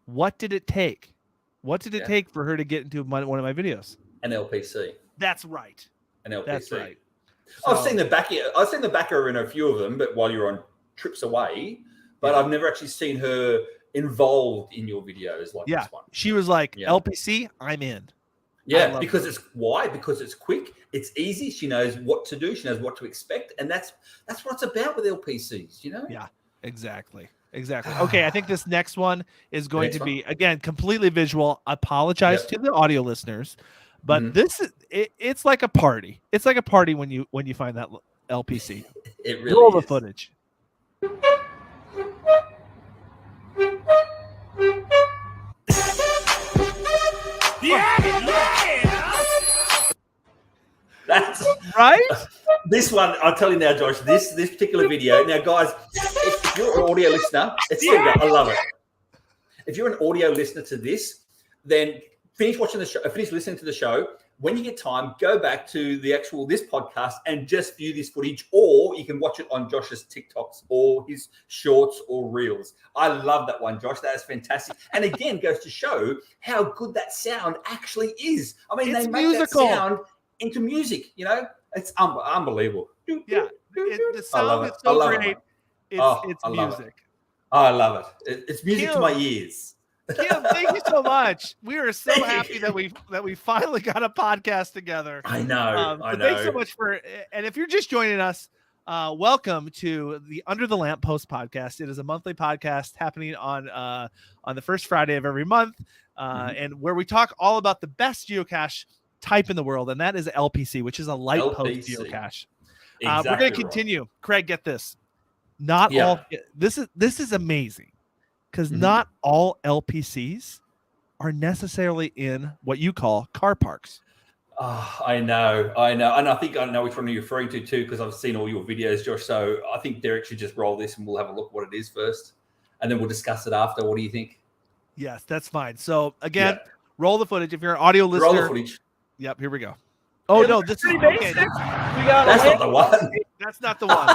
What did it take? What did it Yeah. take for her to get into one of my videos? An LPC. That's right. An LPC. That's right. I've So- seen the back. I've seen the back of her in a few of them, but while you're on trips away. But I've never actually seen her involved in your videos like Yeah. this one. She was like, Yeah. LPC, I'm in. I Yeah, love because it's why? Because it's quick, it's easy. She knows what to do. She knows what to expect, and that's what it's about with LPCs. Yeah. Exactly. Okay, I think this next one is going Next to one? be again completely visual. I apologize to the audio listeners, but this is it's like a party. It's like a party when you find that LPC. It really Roll the is. footage. That's right. This one, I'll tell you now, Josh. This particular video. Now, guys, if you're an audio listener, it's still I love it. If you're an audio listener to this, then finish watching the show. Finish listening to the show. When you get time, go back to this podcast and just view this footage, or you can watch it on Josh's TikToks or his shorts or reels. I love that one, Josh. That is fantastic. And again, goes to show how good that sound actually is. I mean, It's they make musical. that sound into music, It's unbelievable. Yeah, the sound is I so love great. It. It's I love music. I love it. It's music to Kim. my ears. Kim, thank you so much. We are so happy that we finally got a podcast together. I know. I know. Thanks so much and if you're just joining us, welcome to the Under the Lamppost podcast. It is a monthly podcast happening on the first Friday of every month, and where we talk all about the best geocache type in the world, and that is LPC, which is a light post geocache. We're going to continue. Craig, get this. Not all. This is amazing. Because not all LPCs are necessarily in what you call car parks. Oh, I know. And I think I know which one you're referring to too, because I've seen all your videos, Josh. So I think Derek should just roll this and we'll have a look what it is first. And then we'll discuss it after. What do you think? Yes, that's fine. So again, roll the footage. If you're an audio listener. Roll the footage. Yep, here we go. Oh, no, this is basic. That's not the one. That's not the one.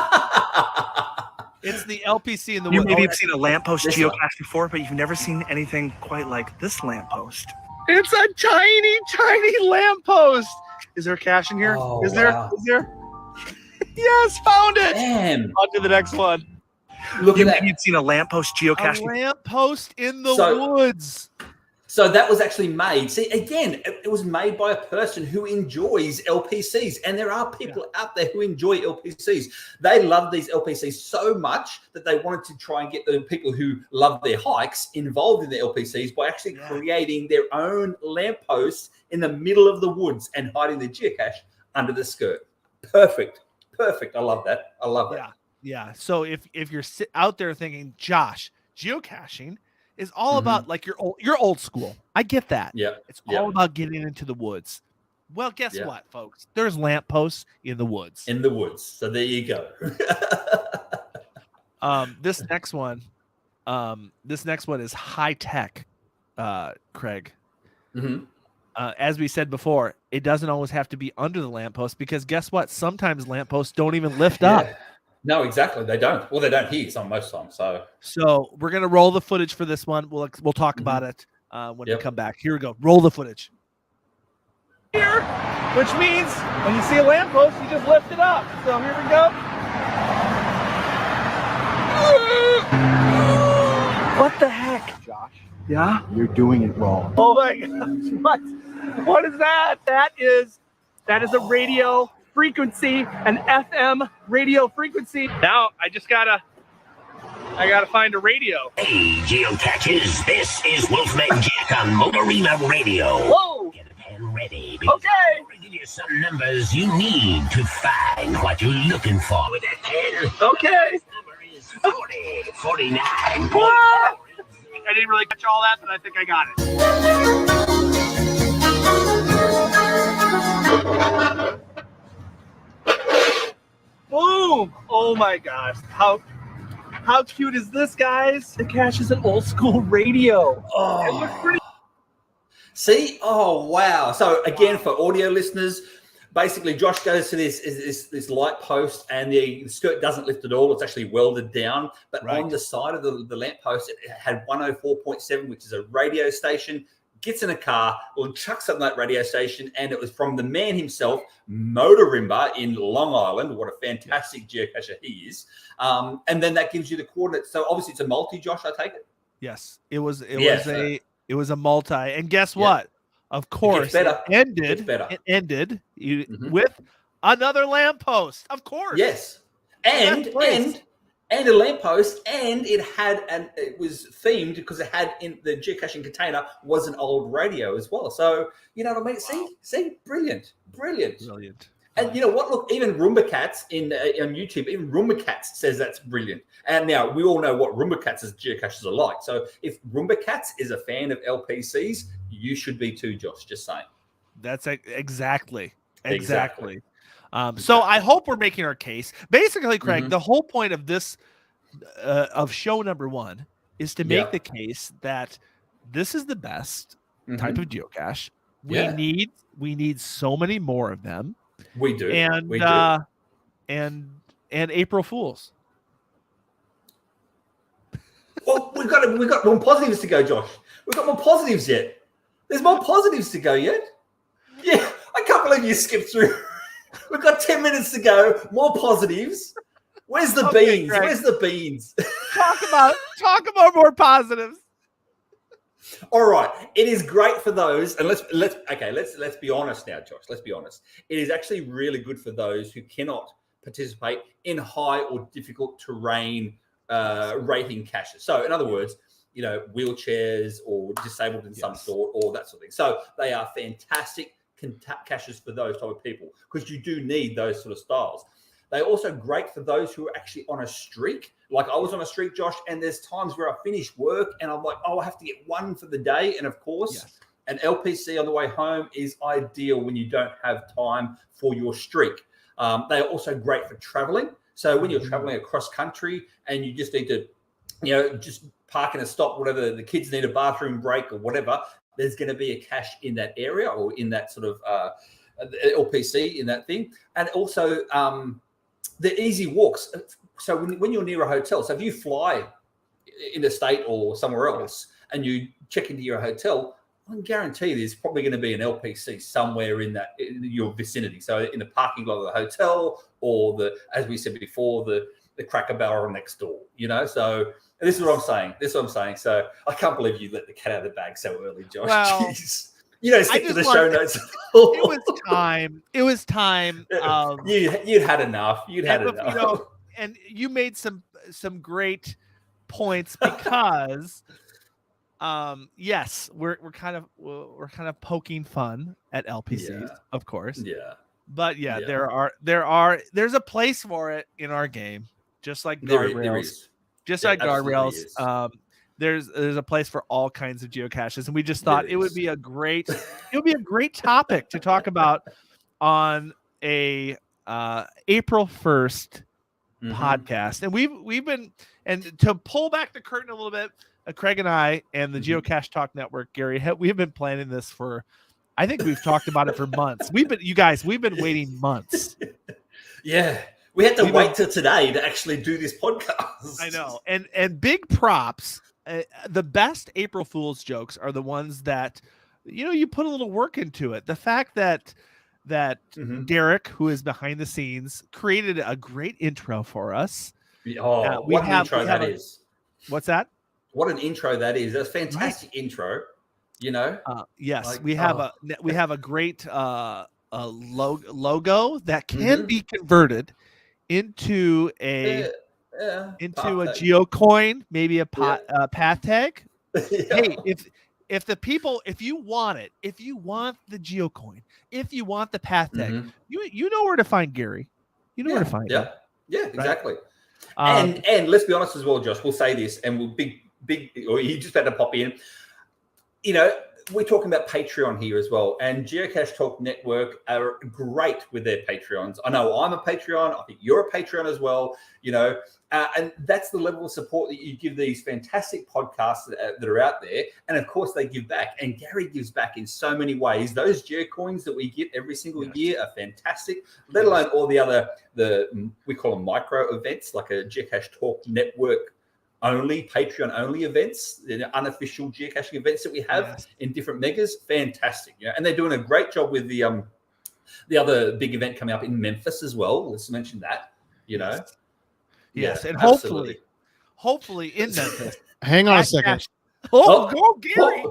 It's the LPC in the You woods. maybe have seen a lamppost geocache before, but you've never seen anything quite like this lamppost. It's a tiny, tiny lamppost. Is there a cache in here? Oh, Is there? wow. Is there? Yes, found it. Damn. On to the next one. Look You at that. maybe have seen a lamppost geocache A before. lamppost in the So- woods. So that was actually made. See, again, it was made by a person who enjoys LPCs. And there are people out there who enjoy LPCs. They love these LPCs so much that they wanted to try and get the people who love their hikes involved in the LPCs by actually creating their own lampposts in the middle of the woods and hiding the geocache under the skirt. Perfect. I love that. I love that. Yeah. So if you're out there thinking, Josh, geocaching is all about like you're old school. I get that. Yeah. It's all about getting into the woods. Well, guess what, folks? There's lampposts in the woods. In the woods. So there you go. This next one is high tech, Craig. As we said before, it doesn't always have to be under the lamppost, because guess what? Sometimes lampposts don't even lift up. No, exactly. They don't. Well, they don't hear some most times. So we're gonna roll the footage for this one. We'll talk about it when we come back. Here we go. Roll the footage. Here, which means when you see a lamppost, you just lift it up. So here we go. What the heck, Josh? Yeah? You're doing it wrong. Oh my gosh! What is that? That is a radio frequency, an FM radio frequency. Now I gotta find a radio. Hey, Geocaches, this is Wolfman Jack on Motorima Radio. Whoa! Get a pen ready. Okay. I'm going to give you some numbers you need to find what you're looking for with that pen. Okay. This number is 40, 49. Whoa! I didn't really catch all that, but I think I got it. Boom! Oh my gosh. How cute is this, guys? The cache is an old school radio. Oh. It looks pretty. See? Oh, wow. So again, for audio listeners, basically Josh goes to this light post and the skirt doesn't lift at all. It's actually welded down. But on the side of the lamp post, it had 104.7, which is a radio station. Gets in a car, chucks up that radio station, and it was from the man himself, Motorimba in Long Island. What a fantastic geocacher he is. And then that gives you the coordinates. So obviously it's a multi, Josh, I take it? Yes. It was a multi. And guess what? Of course, it ended with another lamppost. Of course. Yes. And a lamppost, and it was themed because it had in the geocaching container was an old radio as well. So you know what I mean? See, brilliant. And you know what? Look, even Roomba Cats on YouTube, even Roomba Cats says that's brilliant. And now we all know what Roomba Cats' geocaches are like. So if Roomba Cats is a fan of LPCs, you should be too, Josh. Just saying. That's exactly. Exactly. So I hope we're making our case. Basically, Craig, the whole point of this of show number 1 is to make the case that this is the best type of geocache. We need so many more of them. We do. And we do. and April Fools. Well, we've got more positives to go, Josh. We've got more positives yet. There's more positives to go yet. Yeah, I can't believe you skipped through. We've got 10 minutes to go. More positives. Where's the beans? Greg. Where's the beans? Talk about more positives. All right. It is great for those, and let's be honest now, Josh. Let's be honest. It is actually really good for those who cannot participate in high or difficult terrain rating caches. So, in other words, wheelchairs or disabled in some sort or that sort of thing. So they are fantastic caches for those type of people because you do need those sort of styles. They're also great for those who are actually on a streak. Like I was on a streak, Josh, and there's times where I finish work and I'm like, I have to get one for the day. And of course, an LPC on the way home is ideal when you don't have time for your streak. They are also great for traveling. So when you're traveling across country and you just need to, just park in a stop, whatever, the kids need a bathroom break or whatever, there's going to be a cache in that area or in that sort of LPC in that thing. And also the easy walks. So when you're near a hotel, so if you fly interstate or somewhere else and you check into your hotel, I can guarantee there's probably going to be an LPC somewhere in your vicinity. So in the parking lot of the hotel or as we said before, the Cracker Barrel next door, So this is what I'm saying. So I can't believe you let the cat out of the bag so early, Josh. Well, jeez. Stick to the show notes. It was time. You'd had enough. You'd had enough. And you made some great points because yes, we're kind of poking fun at LPCs, of course. Yeah. But there's a place for it in our game, just like guardrails. There is. Just like guardrails. There's a place for all kinds of geocaches, and we just thought it would be a great topic to talk about on a April 1st podcast. And we've been, and to pull back the curtain a little bit, Craig and I and the Geocache Talk Network, Gary, we've been planning this for, I think we've talked about it for months. We've been waiting months. Yeah. We had to wait till today to actually do this podcast. I know. And big props. The best April Fool's jokes are the ones that, you put a little work into it. The fact that Derek, who is behind the scenes, created a great intro for us. What an intro that is. What's that? What an intro that is. That's a fantastic intro. Yes, we have a great logo that can be converted into a geocoin, maybe a path tag. Hey, if the people, if you want it, if you want the geocoin, if you want the path tag, you know where to find Gary. You know where to find him. Yeah, exactly. Right? And let's be honest as well, Josh. We'll say this, and we'll big. Or you just had to pop in. We're talking about Patreon here as well, and Geocache Talk Network are great with their Patreons. I know I'm a Patreon. I think you're a Patreon as well. And that's the level of support that you give these fantastic podcasts that are out there. And of course, they give back. And Gary gives back in so many ways. Those geocoins that we get every single year are fantastic. Let alone all the other we call them micro events, like a Geocache Talk Network only, Patreon only events, unofficial geocaching events that we have in different megas. Fantastic. And they're doing a great job with the other big event coming up in Memphis as well. Let's mention that, Yes, and absolutely. hopefully in Memphis. Hang on a second. Go Gary.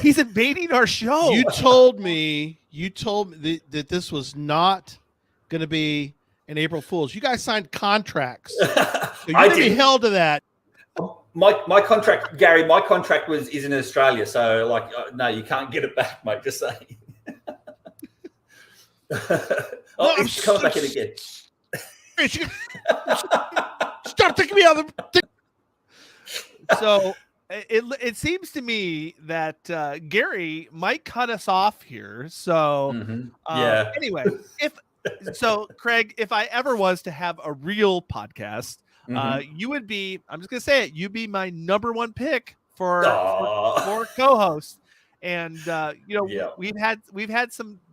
He's invading our show. You told me that this was not going to be an April Fool's. You guys signed contracts. So you're going to be held to that. My contract, Gary, is in Australia. So, no, you can't get it back, mate. Just saying. It's coming back in again. Stop taking me out of the... it seems to me that Gary might cut us off here. So Yeah. anyway, Craig, if I ever was to have a real podcast, you would be, I'm just gonna say it, you'd be my number one pick for co-host. And we've had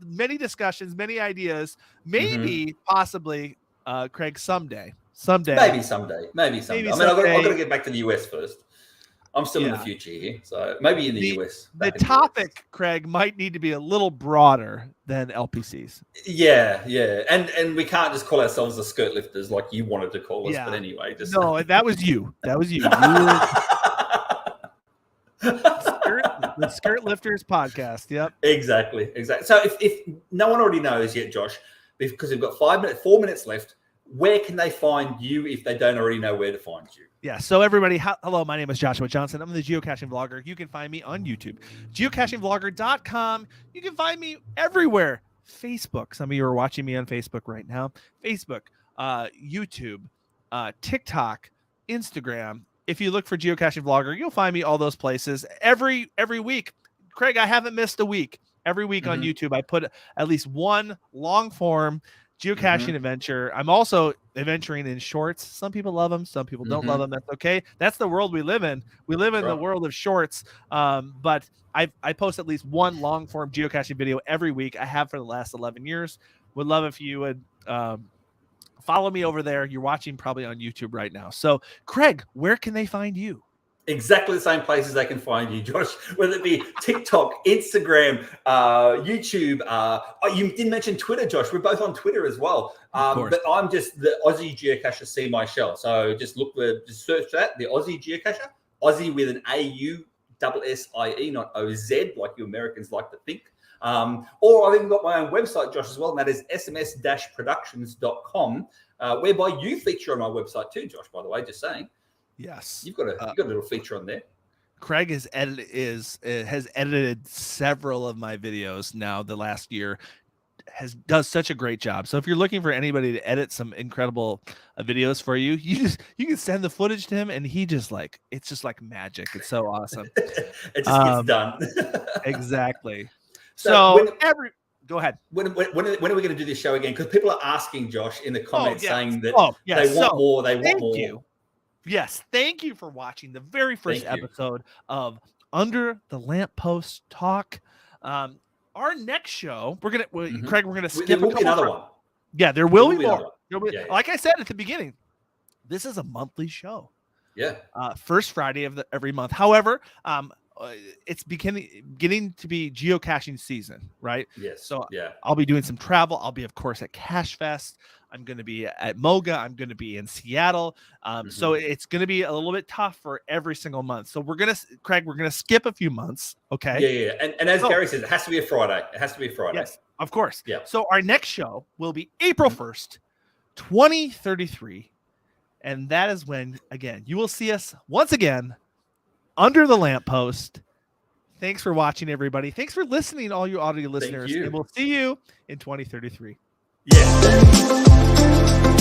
many discussions, many ideas, maybe possibly Craig someday. Maybe someday. I mean, I've got to get back to the US first. I'm still in the future here, so maybe in the US. The topic, Craig, might need to be a little broader than LPCs. Yeah, and we can't just call ourselves the skirt lifters like you wanted to call us. But anyway, no, that was you. That was you. The Skirt Lifters podcast. Yep. Exactly. So if no one already knows yet, Josh, because we've got 4 minutes left, where can they find you if they don't already know where to find you? Yeah, so everybody, hello, my name is Joshua Johnson. I'm the geocaching vlogger. You can find me on YouTube, geocachingvlogger.com. You can find me everywhere. Facebook. Some of you are watching me on Facebook right now. Facebook, YouTube, TikTok, Instagram. If you look for geocaching vlogger, you'll find me all those places every week. Craig, I haven't missed a week. Every week on YouTube, I put at least one long form geocaching adventure. I'm also adventuring in shorts. Some people love them. Some people don't love them. That's okay. That's the world we live in. We live in the world of shorts. But I post at least one long form geocaching video every week. I have for the last 11 years. Would love if you would follow me over there. You're watching probably on YouTube right now. So Craig, where can they find you? Exactly the same places they can find you, Josh, whether it be TikTok, Instagram, YouTube. You didn't mention Twitter, Josh. We're both on Twitter as well. But I'm just the Aussie Geocacher See My Shell. So just just search that, the Aussie Geocacher. Aussie with an AUSSIE, not OZ, like you Americans like to think. Or I've even got my own website, Josh, as well, and that is sms-productions.com, whereby you feature on my website too, Josh, by the way, just saying. Yes, you've got a little feature on there. Craig has edited several of my videos now. The last year does such a great job. So if you're looking for anybody to edit some incredible videos for you, you can send the footage to him, and it's just like magic. It's so awesome. It just gets done. Exactly. So go ahead. When are we going to do this show again? Because people are asking, Josh, in the comments saying that they want more. They want more. You. Yes, thank you for watching the very first episode of Under the Lamppost Talk. Our next show, Craig, we're gonna skip. There will be another one. Yeah, there will be more. Like I said at the beginning, this is a monthly show. Yeah. First Friday of every month. However, it's getting to be geocaching season, right? Yes. So I'll be doing some travel. I'll be, of course, at Cache Fest. I'm going to be at Moga. I'm going to be in Seattle. So it's going to be a little bit tough for every single month. So we're going to skip a few months. Okay. Yeah. And as Gary says, it has to be a Friday. Yes, of course. Yeah. So our next show will be April 1st, 2033. And that is when, again, you will see us once again under the lamppost. Thanks for watching, everybody. Thanks for listening, all you audio listeners. And we'll see you in 2033. Yeah.